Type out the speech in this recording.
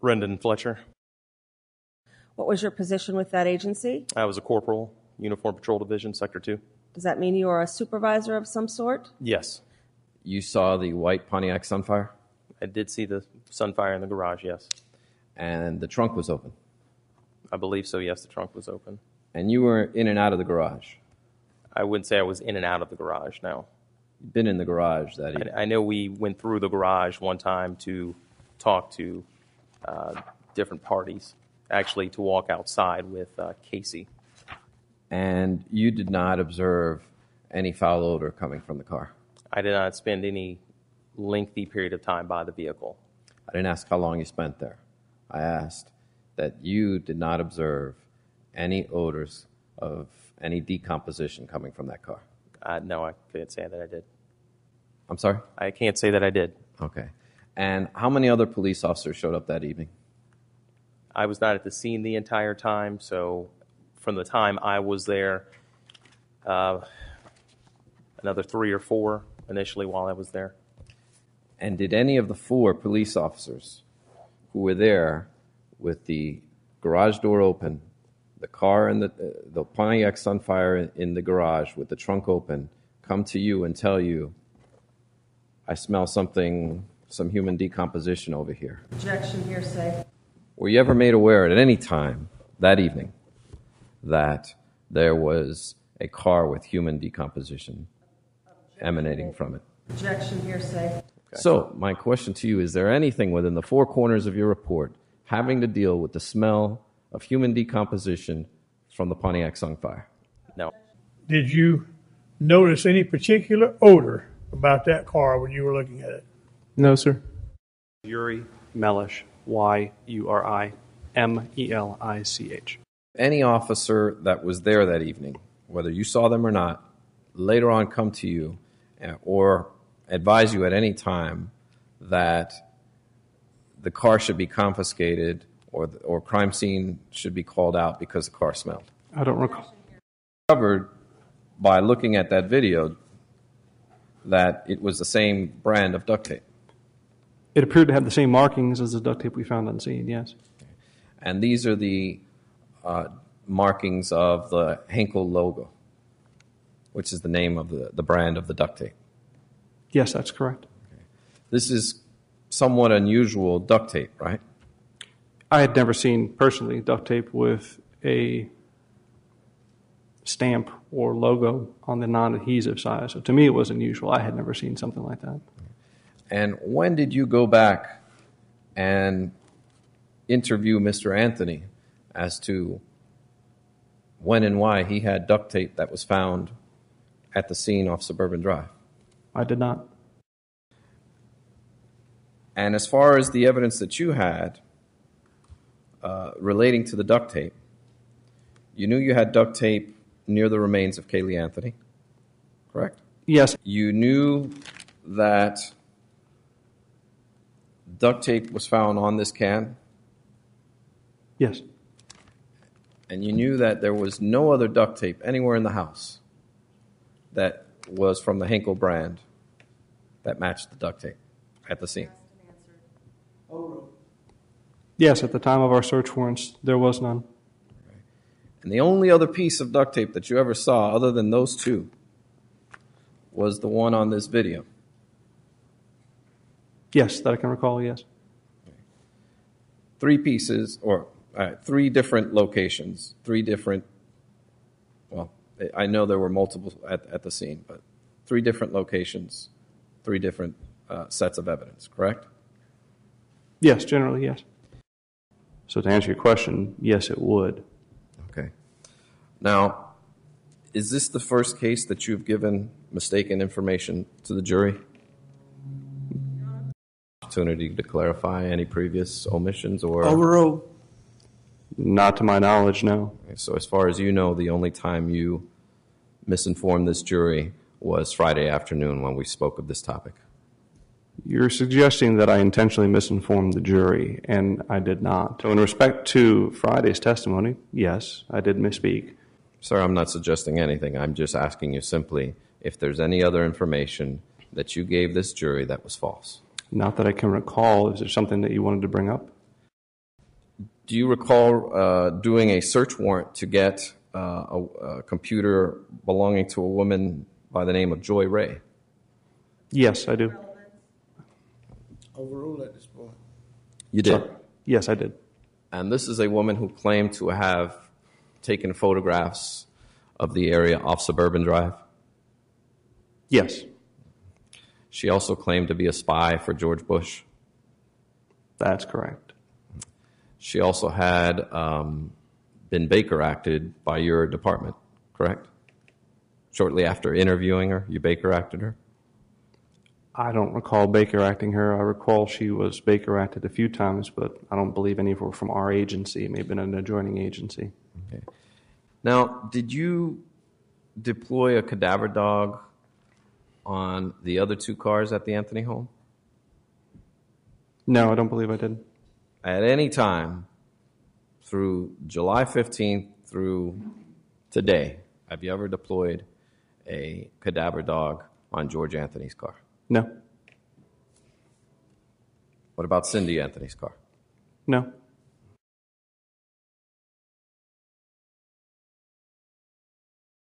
Rendon Fletcher. What was your position with that agency? I was a corporal, Uniform Patrol Division, Sector 2. Does that mean you are a supervisor of some sort? Yes. You saw the white Pontiac Sunfire? I did see the Sunfire in the garage, yes. And the trunk was open? I believe so, yes, the trunk was open. And you were in and out of the garage? I wouldn't say I was in and out of the garage, no. You've been in the garage that evening? I know we went through the garage one time to talk to different parties, actually to walk outside with Casey. And you did not observe any foul odor coming from the car? I did not spend any lengthy period of time by the vehicle. I didn't ask how long you spent there. I asked that you did not observe any odors of any decomposition coming from that car. No, I can't say that I did. I'm sorry? I can't say that I did. Okay. And how many other police officers showed up that evening? I was not at the scene the entire time, so from the time I was there, another 3 or 4 initially while I was there. And did any of the 4 police officers who were there with the garage door open, the car and the Pontiac Sunfire in the garage with the trunk open, come to you and tell you, I smell something, some human decomposition over here? Objection, hearsay. Were you ever made aware at any time that evening that there was a car with human decomposition emanating from it? Objection, hearsay. Okay. So my question to you, is there anything within the 4 corners of your report having to deal with the smell of human decomposition from the Pontiac Sunfire? No. Did you notice any particular odor about that car when you were looking at it? No, sir. Yuri Melich, Y-U-R-I-M-E-L-I-C-H. Any officer that was there that evening, whether you saw them or not, later on come to you or advise you at any time that the car should be confiscated or crime scene should be called out because the car smelled? I don't recall. Discovered by looking at that video that it was the same brand of duct tape. It appeared to have the same markings as the duct tape we found on scene, yes. And these are the markings of the Henkel logo, which is the name of the brand of the duct tape. Yes, that's correct. Okay. This is somewhat unusual duct tape, right? I had never seen, personally, duct tape with a stamp or logo on the non-adhesive side. So to me, it was unusual. I had never seen something like that. And when did you go back and interview Mr. Anthony as to when and why he had duct tape that was found at the scene off Suburban Drive? I did not. And as far as the evidence that you had relating to the duct tape, you knew you had duct tape near the remains of Kaylee Anthony, correct? Yes. You knew that duct tape was found on this can? Yes. And you knew that there was no other duct tape anywhere in the house that was from the Henkel brand that matched the duct tape at the scene? Yes, at the time of our search warrants, there was none. And the only other piece of duct tape that you ever saw, other than those 2, was the one on this video? Yes, that I can recall, yes. 3 pieces, or 3 different locations, 3 different, well, I know there were multiple at the scene, but 3 different locations, 3 different sets of evidence, correct? Yes, generally, yes. So to answer your question, yes, it would. Okay. Now, is this the first case that you've given mistaken information to the jury? Opportunity to clarify any previous omissions or... Overruled. Not to my knowledge, no. Okay, so as far as you know, the only time you misinformed this jury was Friday afternoon when we spoke of this topic. You're suggesting that I intentionally misinformed the jury, and I did not. So in respect to Friday's testimony, yes, I did misspeak. Sir, I'm not suggesting anything. I'm just asking you simply if there's any other information that you gave this jury that was false. Not that I can recall. Is there something that you wanted to bring up? Do you recall doing a search warrant to get a computer belonging to a woman by the name of Joy Ray? Yes, I do. Overruled at this point. You did? Sorry. Yes, I did. And this is a woman who claimed to have taken photographs of the area off Suburban Drive? Yes, She also claimed to be a spy for George Bush. that's correct. She also had been Baker acted by your department, correct? Shortly after interviewing her, you Baker acted her? I don't recall Baker acting her. I recall she was Baker acted a few times, but I don't believe any were from our agency. It may have been an adjoining agency. Okay. Now, did you deploy a cadaver dog on the other two cars at the Anthony home? No, I don't believe I did. At any time through July 15th through today, have you ever deployed a cadaver dog on George Anthony's car? No, What about Cindy Anthony's car? no,